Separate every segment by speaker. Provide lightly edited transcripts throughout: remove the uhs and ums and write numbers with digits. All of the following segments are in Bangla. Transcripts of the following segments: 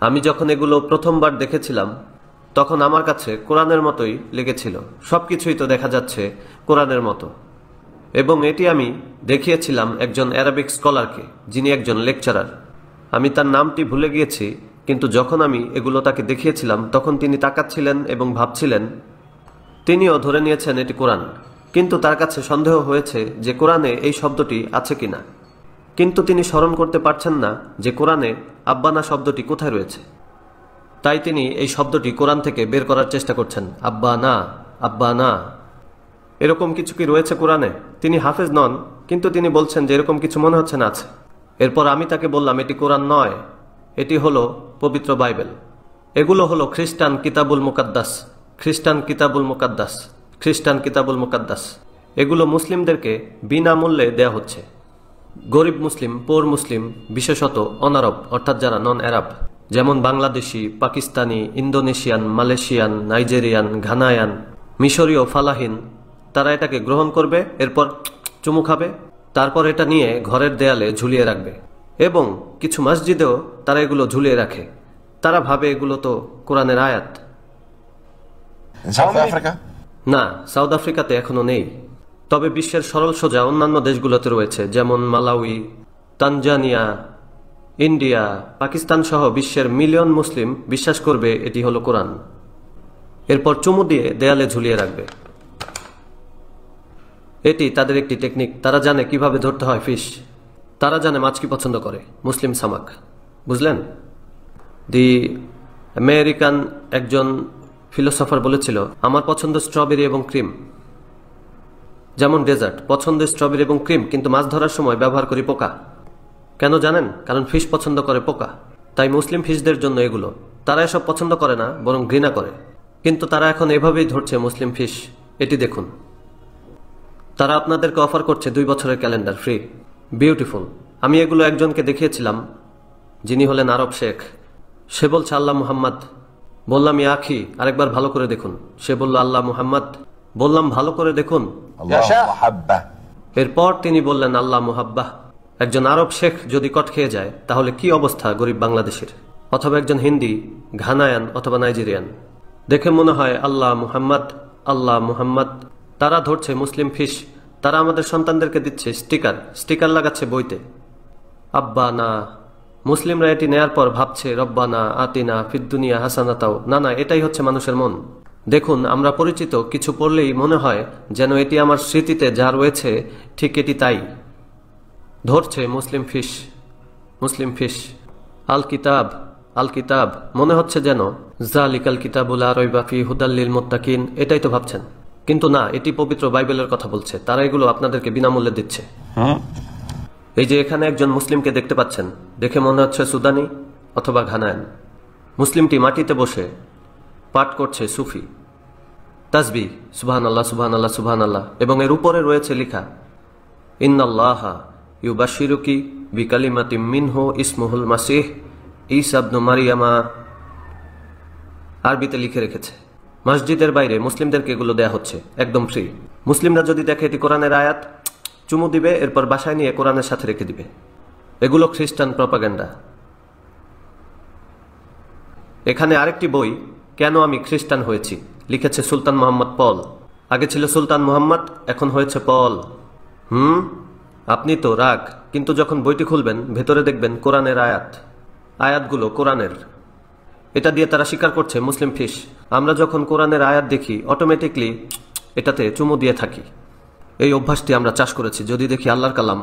Speaker 1: আমি যখন এগুলো প্রথমবার দেখেছিলাম তখন আমার কাছে কোরআনের মতোই লেগেছিল। সবকিছুই তো দেখা যাচ্ছে কোরআনের মতো। এবং এটি আমি দেখিয়েছিলাম একজন অ্যারাবিক স্কলারকে, যিনি একজন লেকচারার। আমি তার নামটি ভুলে গিয়েছি, কিন্তু যখন আমি এগুলো তাকে দেখিয়েছিলাম তখন তিনি তাকাচ্ছিলেন এবং ভাবছিলেন। তিনিও ধরে নিয়েছেন এটি কোরআন, কিন্তু তার কাছে সন্দেহ হয়েছে যে কোরআনে এই শব্দটি আছে কিনা। কিন্তু তিনি স্মরণ করতে পারছেন না যে কোরআনে আব্বানা শব্দটি কোথায় রয়েছে। তাই তিনি এই শব্দটি কোরআন থেকে বের করার চেষ্টা করছেন। আব্বা না, আব্বা না, এরকম কিছু কি রয়েছে কোরআনে? তিনি হাফেজ নন, কিন্তু তিনি বলছেন যে এরকম কিছু মনে হচ্ছে না আছে। এরপর আমি তাকে বললাম এটি কোরআন নয়, এটি হলো পবিত্র বাইবেল। এগুলো হলো খ্রিস্টান কিতাবুল মুকাদ্দাস, খ্রিস্টান কিতাবুল মুকাদ্দাস, খ্রিস্টান কিতাবুল মুকাদ্দাস। এগুলো মুসলিমদেরকে বিনামূল্যে দেয়া হচ্ছে। গরিব মুসলিম, পোর মুসলিম, বিশেষত অনারব অর্থাৎ যারা নন অ্যারাব, যেমন Bangladeshi, Pakistani, Indonesian, Malaysian, Nigerian, Ghanaian, মিশরীয়, ফালাহিন, তারা এটাকে গ্রহণ করবে, এরপর চুমু খাবে, তারপর এটা নিয়ে ঘরের দেয়ালে ঝুলিয়ে রাখবে। এবং কিছু মসজিদেও তারা এগুলো ঝুলিয়ে রাখে। তারা ভাবে এগুলো তো কোরআনের আয়াত। না, সাউথ আফ্রিকাতে এখনো নেই, তবে বিশ্বের সরল সোজা অন্যান্য দেশগুলোতে রয়েছে, যেমন মালাউই, তানজানিয়া, ইন্ডিয়া, পাকিস্তান সহ বিশ্বের মিলিয়ন মুসলিম বিশ্বাস করবে এটি হলো কোরআন। এরপর চুমু দিয়ে দেয়ালে ঝুলিয়ে রাখবে। এটি তাদের একটি টেকনিক। তারা জানে কিভাবে ধরতে হয় ফিশ। তারা জানে মাছ কি পছন্দ করে, মুসলিম সামাক। বুঝলেন? দি আমেরিকান একজন ফিলোসফার বলেছিল, আমার পছন্দ স্ট্রবেরি এবং ক্রিম। যেমন ডেজার্ট, পছন্দ স্ট্রবেরি এবং ক্রিম, কিন্তু মাছ ধরার সময় ব্যবহার করি পোকা। কেন জানেন? কারণ ফিশ পছন্দ করে পোকা। তাই মুসলিম ফিশদের জন্য এগুলো। তারা এসব পছন্দ করে না, বরং ঘৃণা করে। কিন্তু তারা এখন এভাবেই ধরছে মুসলিম ফিশ। এটি দেখুন। তারা আপনাদেরকে অফার করছে 2 বছরের ক্যালেন্ডার ফ্রি। বিউটিফুল। আমি এগুলো একজনকে দেখিয়েছিলাম, যিনি হলেন আরব শেখ। সে বলছে আল্লাহ মুহাম্মদ। বললাম ইয়া আখি, আরেকবার ভালো করে দেখুন। সে বলল আল্লাহ মুহাম্মদ। বললাম ভালো করে দেখুন। এরপর তিনি বললেন আল্লাহ মুহাব্বাহ। একজন আরব শেখ যদি কট খেয়ে যায় তাহলে কি অবস্থা গরিব বাংলাদেশের, অথবা একজন হিন্দি, ঘানায়ান অথবা নাইজেরিয়ান। দেখে মনে হয় আল্লাহ মুহাম্মদ, আল্লাহ মুহাম্মদ। তারা ধরছে মুসলিম ফিশ। তারা আমাদের সন্তানদেরকে দিচ্ছে স্টিকার, স্টিকার লাগাচ্ছে বইতে। আব্বা না। মুসলিমরা এটি নেয়ার পর ভাবছে রব্বানা আতিনা ফিদ্দুনিয়া হাসানাতাও। না না, এটাই হচ্ছে মানুষের মন। দেখুন, আমরা পরিচিত কিছু পড়লেই মনে হয় যেন এটি আমার স্মৃতিতে যা রয়েছে ঠিক এটি তাই। ধরছে মুসলিম ফিশ, মুসলিম ফিশ। আল কিতাব, আল কিতাব, মনে হচ্ছে যেন জালিকাল কিতাবুল লা রাইবা ফিহি হুদাল লিল মুত্তাকিন। এটাই তো ভাবছেন, কিন্তু না, এটি পবিত্র বাইবেলের কথা বলছে। তারা এগুলো আপনাদেরকে বিনামূল্যে দিচ্ছে। এই যে এখানে একজন মুসলিমকে দেখতে পাচ্ছেন, দেখে মনে হচ্ছে সুদানি অথবা ঘানায়ান। মুসলিমটি মাটিতে বসে পাঠ করছে সুফি তাসবিহ, সুবহানাল্লাহ সুবহানাল্লাহ সুবহানাল্লাহ, এবং এর উপরে রয়েছে লেখা ইন্নাল্লাহা ইউবাশশিরুকি বিকালিমাতিম মিনহু ইসমুহুল মাসিহ ঈসা ইবনু মারইয়ামা। আরবিতে লিখে রেখেছে। মসজিদের বাইরে মুসলিমদেরকে এগুলো দেয়া হচ্ছে একদম ফ্রি। মুসলিমরা যদি দেখে এটি কোরআনের আয়াত, চুমু দিবে, এরপর বাসায় নিয়ে কোরআনের সাথে রেখে দিবে। এগুলো খ্রিস্টান প্রপাগান্ডা। এখানে আরেকটি বই, কেন আমি খ্রিস্টান হয়েছি, লিখেছে সুলতান মোহাম্মদ পল। আগে ছিল সুলতান মোহাম্মদ, এখন হয়েছে পল। আপনি তো রাগ, কিন্তু যখন বইটি খুলবেন ভেতরে দেখবেন কোরআনের আয়াত। আয়াতগুলো কোরআনের। এটা দিয়ে তারা স্বীকার করছে মুসলিম ফিশ। আমরা যখন কোরআনের আয়াত দেখি অটোমেটিকলি এটাতে চুমু দিয়ে থাকি। এই অভ্যাসটি আমরা চাষ করেছি। যদি দেখি আল্লাহর কালাম,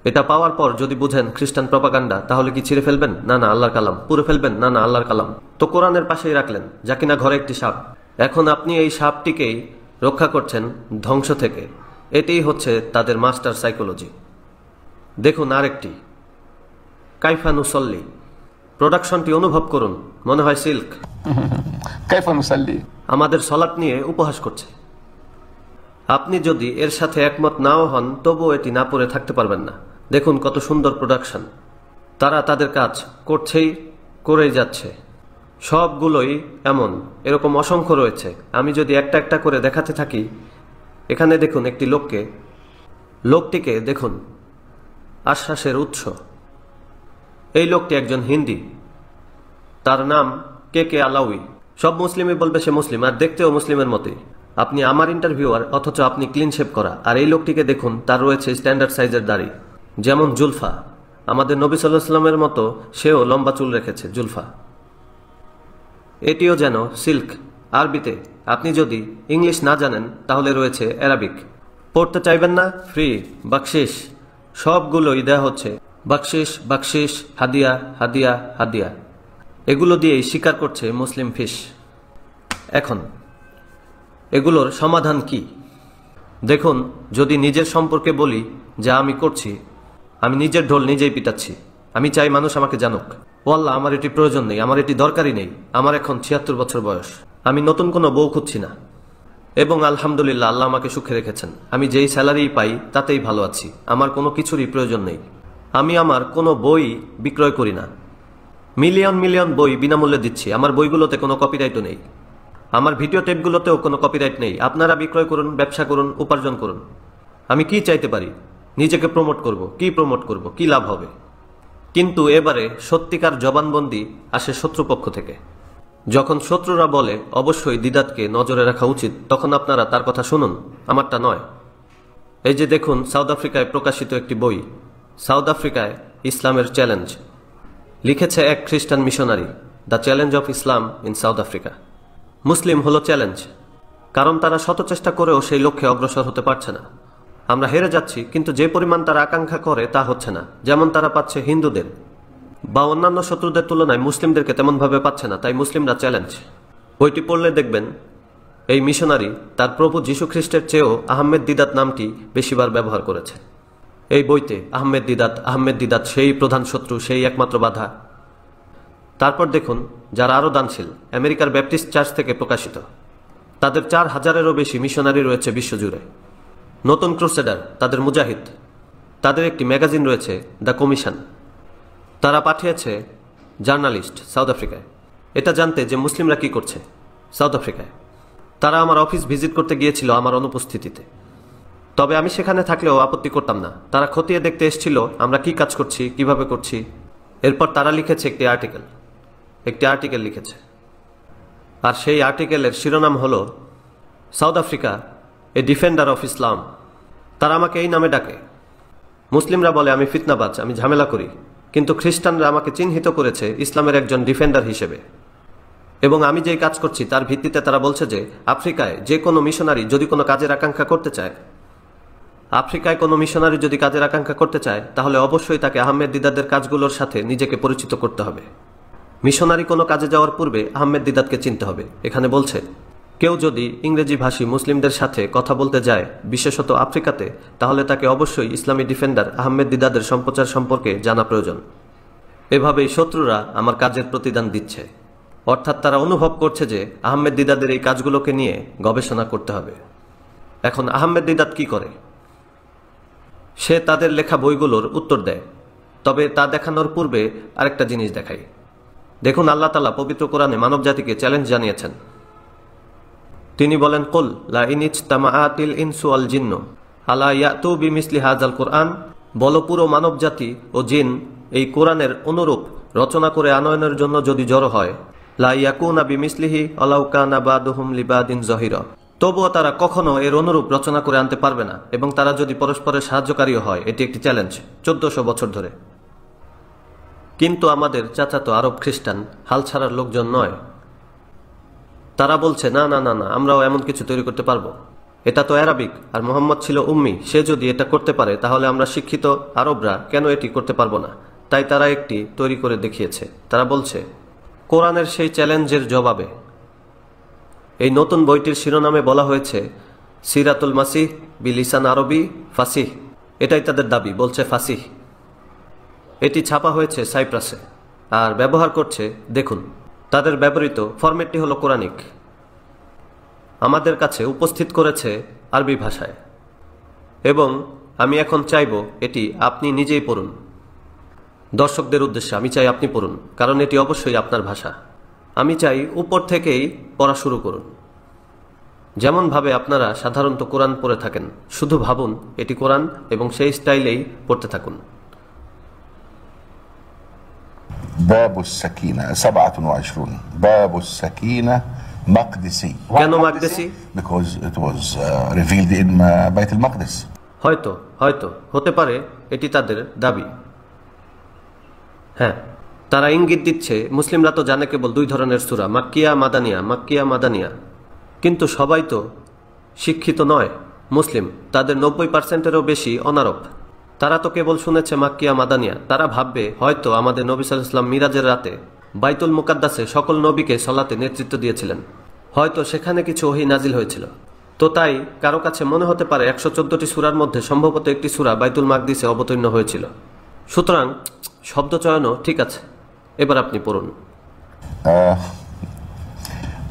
Speaker 1: এটা পাওয়ার পর যদি বুঝেন খ্রিস্টান প্রপাগান্ডা, তাহলে কি ছিঁড়ে ফেলবেন? না না, আল্লাহর কালাম। পুরো ফেলবেন? না না, আল্লাহর কালাম। তো কোরআনের পাশেই রাখলেন, যা কিনা ঘরে একটি সাপ। এখন আপনি এই সাপটিকেই রক্ষা করছেন ধ্বংস থেকে। এটাই হচ্ছে তাদের মাস্টার সাইকোলজি। দেখুন আরেকটি, কাইফা নুসল্লি। প্রোডাকশনটি অনুভব করুন, মনে হয় সিল্ক।
Speaker 2: কাইফা নুসল্লি
Speaker 1: আমাদের সলাত নিয়ে উপহাস করছে। আপনি যদি এর সাথে একমত নাও হন, তবুও এটি না পড়ে থাকতে পারবেন না। দেখুন কত সুন্দর প্রোডাকশন। তারা তাদের কাজ করছেই, করেই যাচ্ছে। সবগুলোই এমন, এরকম অসংখ্য রয়েছে। আমি যদি একটা একটা করে দেখাতে থাকি, এখানে দেখুন একটি লোকটিকে দেখুন, আশ্বাসের উৎস। এই লোকটি একজন হিন্দি, তার নাম কে কে আলাউই। সব মুসলিমই বলবে সে মুসলিম, আর দেখতেও মুসলিমের মতোই। আপনি আমার ইন্টারভিউয়ার, অথচ আপনি ক্লিন শেভ করা। আর এই লোকটিকে দেখুন, তার রয়েছে স্ট্যান্ডার্ড সাইজের দাড়ি, যেমন জুলফা। আমাদের নবী সাল্লাল্লাহু আলাইহি ওয়াসাল্লামের মতো সেও লম্বা চুল রেখেছে, জুলফা। এটিও যেন সিল্ক, আরবিতে। আপনি যদি ইংলিশ না জানেন তাহলে রয়েছে অ্যারাবিক। পড়তে চাইবেন না? ফ্রি, বাকশিস, সবগুলোই দেয়া হচ্ছে। বাকশিস, বাকশিস, হাদিয়া, হাদিয়া, হাদিয়া, এগুলো দিয়েই স্বীকার করছে মুসলিম ফিশ। এখন এগুলোর সমাধান কি? দেখুন, যদি নিজের সম্পর্কে বলি যা আমি করছি, আমি নিজের ঢোল নিজেই পিটাচ্ছি। আমি চাই মানুষ আমাকে জানুক। ও আল্লাহ, আমার এটি প্রয়োজন নেই, আমার এটি দরকারই নেই। আমার এখন ৭৬ বছর বয়স। আমি নতুন কোনো বউ খুঁজছি না, এবং আলহামদুলিল্লাহ আল্লাহ আমাকে সুখে রেখেছেন। আমি যেই স্যালারি পাই তাতেই ভালো আছি। আমার কোনো কিছুরই প্রয়োজন নেই। আমি আমার কোনো বই বিক্রয় করি না। মিলিয়ন মিলিয়ন বই বিনামূল্যে দিচ্ছি। আমার বইগুলোতে কোনো কপিরাইটও নেই। আমার ভিডিও টেপগুলোতেও কোনো কপিরাইট নেই। আপনারা বিক্রয় করুন, ব্যবসা করুন, উপার্জন করুন। আমি কি চাইতে পারি? নিজেকে প্রমোট করব। কি প্রমোট করব? কি লাভ হবে? কিন্তু এবারে সত্যিকার জবানবন্দি আসে শত্রুপক্ষ থেকে। যখন শত্রুরা বলে অবশ্যই দিদাতকে নজরে রাখা উচিত, তখন আপনারা তার কথা শুনুন, আমারটা নয়। এই যে দেখুন, সাউথ আফ্রিকায় প্রকাশিত একটি বই, সাউথ আফ্রিকায় ইসলামের চ্যালেঞ্জ। লিখেছে এক খ্রিস্টান missionary, the challenge of Islam in South Africa. মুসলিম হলো চ্যালেঞ্জ, কারণ তারা শত চেষ্টা করেও সেই লক্ষ্যে অগ্রসর হতে পারছে না। আমরা হেরে যাচ্ছি, কিন্তু যে পরিমাণ তারা আকাঙ্ক্ষা করে তা হচ্ছে না। যেমন তারা পাচ্ছে হিন্দুদের বা অন্যান্য শত্রুদের তুলনায় মুসলিমদেরকে তেমনভাবে পাচ্ছে না। তাই মুসলিমরা চ্যালেঞ্জ। বইটি পড়লে দেখবেন এই মিশনারি তার প্রভু যীশু খ্রিস্টের চেয়েও আহমেদ দিদাত নামটি বেশিবার ব্যবহার করেছে। এই বইতে আহমেদ দিদাত, আহমেদ দিদাত সেই প্রধান শত্রু, সেই একমাত্র বাধা। তারপর দেখুন যারা আরও দানশীল, আমেরিকার ব্যাপটিস্ট চার্চ থেকে প্রকাশিত। তাদের ৪,০০০-এরও বেশি মিশনারি রয়েছে বিশ্বজুড়ে। নতুন ক্রুসেডার, তাদের মুজাহিদ। তাদের একটি ম্যাগাজিন রয়েছে, দ্য কমিশন। তারা পাঠিয়েছে জার্নালিস্ট সাউথ আফ্রিকায়, এটা জানতে যে মুসলিমরা কি করছে সাউথ আফ্রিকায়। তারা আমার অফিস ভিজিট করতে গিয়েছিল আমার অনুপস্থিতিতে। তবে আমি সেখানে থাকলেও আপত্তি করতাম না। তারা খতিয়ে দেখতে এসেছিল আমরা কি কাজ করছি, কিভাবে করছি। এরপর তারা লিখেছে একটি আর্টিকেল লিখেছে। আর সেই আর্টিকেলের শিরোনাম হলো South Africa a defender of Islam. তারা আমাকে এই নামে ডাকে। মুসলিমরা বলে আমি ফিতনাবাজ, আমি ঝামেলা করি, কিন্তু খ্রিস্টানরা আমাকে চিহ্নিত করেছে ইসলামের একজন ডিফেন্ডার হিসেবে। এবং আমি যেই কাজ করছি তার ভিত্তিতে তারা বলছে যে আফ্রিকায় যে কোনো মিশনারি যদি কোনো কাজের আকাঙ্ক্ষা করতে চায়, তাহলে অবশ্যই তাকে আহমেদ দিদাতের কাজগুলোর সাথে নিজেকে পরিচিত করতে হবে। মিশনারি কোনো কাজে যাওয়ার পূর্বে আহমেদ দিদাতকে চিনতে হবে। এখানে বলছে কেউ যদি ইংরেজি ভাষী মুসলিমদের সাথে কথা বলতে যায়, বিশেষত আফ্রিকাতে, তাহলে তাকে অবশ্যই ইসলামী ডিফেন্ডার আহমেদ দিদাতের সম্প্রচার সম্পর্কে জানা প্রয়োজন। এভাবেই শত্রুরা আমার কাজের প্রতিদান দিচ্ছে। অর্থাৎ তারা অনুভব করছে যে আহমেদ দিদাতের এই কাজগুলোকে নিয়ে গবেষণা করতে হবে। এখন আহমেদ দিদাত কি করে? সে তাদের লেখা বইগুলোর উত্তর দেয়। তবে তা দেখানোর পূর্বে আরেকটা জিনিস দেখাই। দেখুন, আল্লাহ তাআলা পবিত্র কোরআনে মানব জাতিকে চ্যালেঞ্জ জানিয়েছেন। তিনি বলেন, কুল লা ইন ইজতামাআতিল ইনসু ওয়াল জিন্নু আলা ইয়াতু বিমিসলি হাযাল কুরআন। বলো, পুরো মানব জাতি ও জিন এই কোরআনের অনুরূপ রচনা করে আনয়নের জন্য যদি জড়ো হয়, লা ইয়াকুনা বিমিসলিহি ওয়ালাউ কানা বাদুহুম লিবাদিন যহিরা, তবুও তারা কখনো এর অনুরূপ রচনা করে আনতে পারবে না, এবং তারা যদি পরস্পরের সাহায্যকারীও হয়। এটি একটি চ্যালেঞ্জ ১৪০০ বছর ধরে। কিন্তু আমাদের চাচাতো আরব খ্রিস্টান হাল ছাড়ার লোকজন নয়। তারা বলছে না না না না, আমরাও এমন কিছু তৈরি করতে পারবো। এটা তো অ্যারাবিক, আর মোহাম্মদ ছিল উম্মি। সে যদি এটা করতে পারে, তাহলে আমরা শিক্ষিত আরবরা কেন এটি করতে পারবো না? তাই তারা একটি তৈরি করে দেখিয়েছে। তারা বলছে কোরআনের সেই চ্যালেঞ্জের জবাবে এই নতুন বইটির শিরোনামে বলা হয়েছে সিরাতুল মাসিহ বিলিসান আরবি ফাসিহ। এটাই তাদের দাবি, বলছে ফাসিহ। এটি ছাপা হয়েছে সাইপ্রাসে আর ব্যবহার করছে, দেখুন তাদের ব্যবহৃত ফরম্যাটটি হলো কোরআনিক। আমাদের কাছে উপস্থিত করেছে আরবি ভাষায়, এবং আমি এখন চাইব এটি আপনি নিজেই পড়ুন। দর্শকদের উদ্দেশ্যে আমি চাই আপনি পড়ুন, কারণ এটি অবশ্যই আপনার ভাষা। আমি চাই উপর থেকেই পড়া শুরু করুন, যেমনভাবে আপনারা সাধারণত কোরআন পড়ে থাকেন। শুধু ভাবুন এটি কোরআন, এবং সেই স্টাইলেই পড়তে থাকুন।
Speaker 3: باب السكينة 27 باب السكينة مقدسي
Speaker 1: কেন মাকদেসি?
Speaker 3: because it was revealed in بيت المقدس.
Speaker 1: হয়তো হয়তো হতে পারে এটি তাদের দাবি। হ্যাঁ, তারা ইঙ্গিত দিচ্ছে মুসলিমরা তো জানে কেবল দুই ধরনের সূরা, মাক্কিয়া মাদানিয়া, মাক্কিয়া মাদানিয়া। কিন্তু সবাই তো শিক্ষিত নয়। মুসলিম তাদের 90%-এরও বেশি অনারব। তারা তো কেবল শুনেছে মাক্কিয়া মাদানিয়া। তারা ভাববে হয়তো আমাদের নবী সাল্লাল্লাহু আলাইহি ওয়াসাল্লাম মিরাজের রাতে বাইতুল মুকাদ্দাসে সকল নবীকে সালাতে নেতৃত্ব দিয়েছিলেন। হয়তো সেখানে কিছু ওহী নাজিল হয়েছিল। তো তাই কারো কাছে মনে হতে পারে 114টি সূরার মধ্যে সম্ভবত একটি সূরা বাইতুল মাকদিসে অবতীর্ণ হয়েছিল। সুতরাং শব্দ চয়নও ঠিক আছে। এবার আপনি পড়ুন।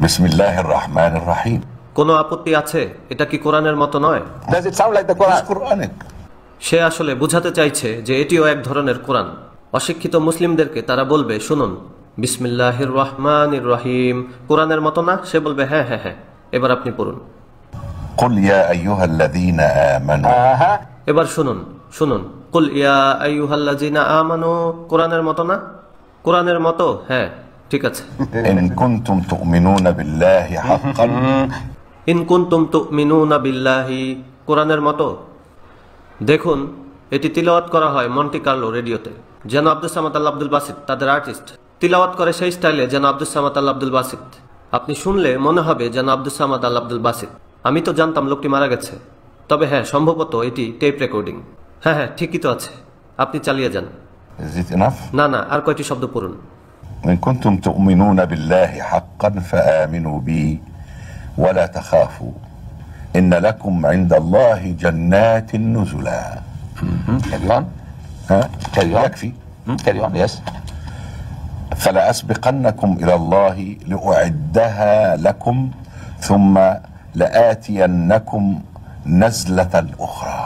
Speaker 3: বিসমিল্লাহির রহমানির রহিম।
Speaker 1: কোনো আপত্তি আছে? এটা কি কোরআনের মতো নয়?
Speaker 2: Does it sound like the Quran?
Speaker 3: It's Quranic.
Speaker 1: সে আসলে বুঝাতে চাইছে যে এটিও এক ধরনের কোরআন। অশিক্ষিত মুসলিমদেরকে তারা বলবে, শুনুন, বিসমিল্লাহির রহমানির রহিম কোরআনের মতো না? সে বলবে হ্যাঁ হ্যাঁ হ্যাঁ। এবার আপনি পড়ুন।
Speaker 3: قل يا أيها الذين آمنوا.
Speaker 1: এবার শুনুন শুনুন, কুল ইয়া আইয়ুহাল্লাযিনা আমানু কোরআনের মতো না? কোরআনের মতো, হ্যাঁ ঠিক আছে।
Speaker 3: إن كنتم تؤمنون بالله حقا.
Speaker 1: ইন কুনতুম তুমিনুনা বিল্লাহি কোরআনের মতো। দেখুন, এটি তিলাওয়াত করা হয় মন্টি কার্লো রেডিওতে, যেন আব্দুস সামাদ আল আব্দুল বাসিত তাদের আর্টিস্ট তিলাওয়াত করে সেই স্টাইলে যেন আব্দুস সামাদ আল আব্দুল বাসিত। আপনি শুনলে মনে হবে যেন আব্দুস সামাদ আল আব্দুল বাসিত। আমি তো জানতাম লোকটি মারা গেছে, তবে হ্যাঁ সম্ভবত এটি টেপ রেকর্ডিং। হ্যাঁ হ্যাঁ ঠিকই তো আছে, আপনি চালিয়ে যান।
Speaker 3: Is it enough?
Speaker 1: না না, আর কয়টি শব্দ পড়ুন।
Speaker 3: إن كنتم تؤمنون بالله حقا فآمنوا بي ولا تخافوا إن لكم عند الله جنات نزلا.
Speaker 2: Carry on. Carry on.
Speaker 3: يكفي.
Speaker 2: Carry on, yes.
Speaker 3: فلأسبقنكم إلى الله لأعدها لكم ثم لآتينكم نزلة أخرى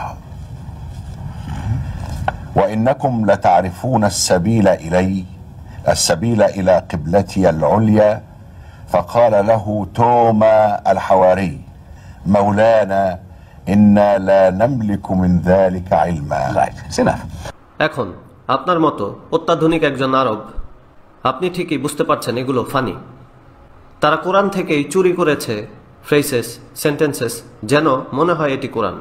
Speaker 3: وإنكم لتعرفون السبيل إلى قبلتي العليا فقال له توما الحواري مولانا إنا لا نملك من ذلك علما.
Speaker 2: Right. It's enough.
Speaker 1: এখন আপনার মতো অত্যাধুনিক একজন আরব, আপনি ঠিকই বুঝতে পারছেন এগুলো ফানি। তারা কোরআন থেকেই চুরি করেছে ফ্রেসেস, সেন্টেন্সেস, যেন মনে হয় এটি কোরআন।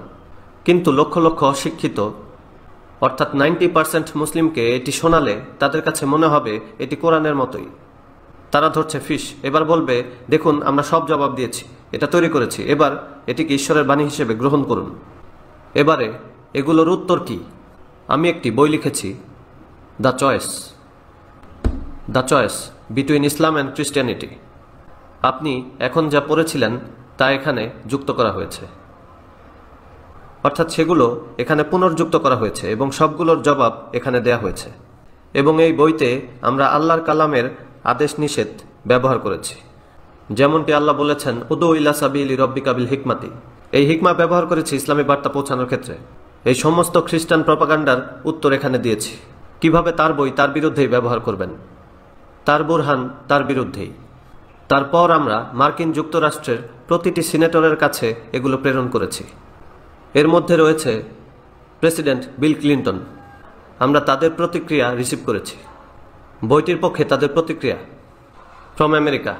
Speaker 1: কিন্তু লক্ষ লক্ষ অশিক্ষিত অর্থাৎ 90% মুসলিমকে এটি শোনালে তাদের কাছে মনে হবে এটি কোরআনের মতোই। তারা ধরছে ফিস, এবার বলবে দেখুন আমরা সব জবাব দিয়েছি, এটা তৈরি করেছি, এবার এটিকে ঈশ্বরের বাণী হিসেবে গ্রহণ করুন। এবারে এগুলোর উত্তর কি? আমি একটি বই লিখেছি, the choice between Islam and Christianity. আপনি এখন যা পড়েছিলেন তা এখানে যুক্ত করা হয়েছে, অর্থাৎ সেগুলো এখানে পুনর্যুক্ত করা হয়েছে এবং সবগুলোর জবাব এখানে দেয়া হয়েছে। এবং এই বইতে আমরা আল্লাহর কালামের আদেশ নিষেধ ব্যবহার করেছি, যেমনটি আল্লাহ বলেছেন উদু ইলা সাবিলি রব্বিকা বিল হিকমাতি। এই হিকমা ব্যবহার করেছি ইসলামী বার্তা পৌঁছানোর ক্ষেত্রে। এই সমস্ত খ্রিস্টান প্রপাগান্ডার উত্তর এখানে দিয়েছি, কিভাবে তার বই তার বিরুদ্ধেই ব্যবহার করবেন, তার বুরহান তার বিরুদ্ধেই। তারপর আমরা মার্কিন যুক্তরাষ্ট্রের প্রতিটি সিনেটরের কাছে এগুলো প্রেরণ করেছি। এর মধ্যে রয়েছে প্রেসিডেন্ট বিল ক্লিন্টন। আমরা তাদের প্রতিক্রিয়া রিসিভ করেছি। বইটির পক্ষে তাদের প্রতিক্রিয়া। ফ্রম আমেরিকা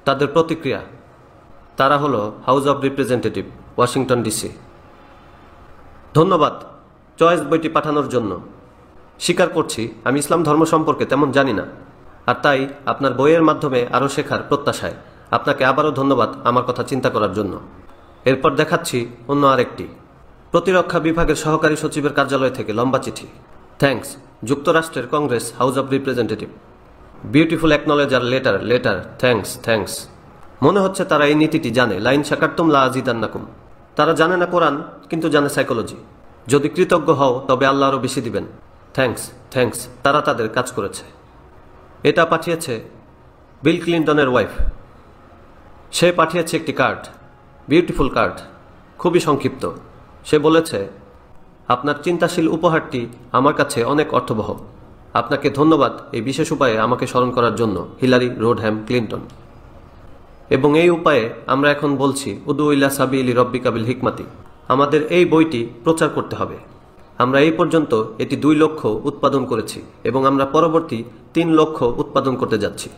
Speaker 1: তাদের প্রতিক্রিয়া, তারা হলো house of representative, Washington DC. ধন্যবাদ চয়েস বইটি পাঠানোর জন্য। স্বীকার করছি আমি ইসলাম ধর্ম সম্পর্কে তেমন জানি না, আর তাই আপনার বইয়ের মাধ্যমে আরও শেখার প্রত্যাশায় আপনাকে আবারও ধন্যবাদ আমার কথা চিন্তা করার জন্য। এরপর দেখাচ্ছি অন্য আরেকটি, প্রতিরক্ষা বিভাগের সহকারী সচিবের কার্যালয় থেকে লম্বা চিঠি। থ্যাঙ্কস যুক্তরাষ্ট্রের Congress House of representative. Beautiful acknowledger letter thanks. মনে হচ্ছে তারা এই নীতিটি জানে, লাইন শাকারতুম লা আজিদান্নাকুম। তারা জানে না কোরআন, কিন্তু জানে সাইকোলজি। যদি কৃতজ্ঞ হও তবে আল্লাহ আরও বেশি দিবেন। থ্যাঙ্কস। তারা তাদের কাজ করেছে। এটা পাঠিয়েছে বিল ক্লিন্টনের ওয়াইফ। সে পাঠিয়েছে একটি কার্ড, বিউটিফুল কার্ড, খুবই সংক্ষিপ্ত। সে বলেছে আপনার চিন্তাশীল উপহারটি আমার কাছে অনেক অর্থবহ। আপনাকে ধন্যবাদ এই বিশেষ উপায়ে আমাকে স্মরণ করার জন্য, হিলারি রোডহ্যাম ক্লিন্টন। এবং এই উপায়ে আমরা এখন বলছি উদু ইলা সাবিলি রব্বিকা বিল হিকমাতি। আমাদের এই বইটি প্রচার করতে হবে। আমরা এই পর্যন্ত এটি 2 লক্ষ উৎপাদন করেছি এবং আমরা পরবর্তী 3 লক্ষ উৎপাদন করতে যাচ্ছি।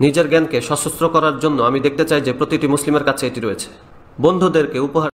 Speaker 1: নিজের জ্ঞানকে সশস্ত্র করার জন্য আমি দেখতে চাই যে প্রতিটি মুসলিমের কাছে এটি রয়েছে। বন্ধুদেরকে উপহার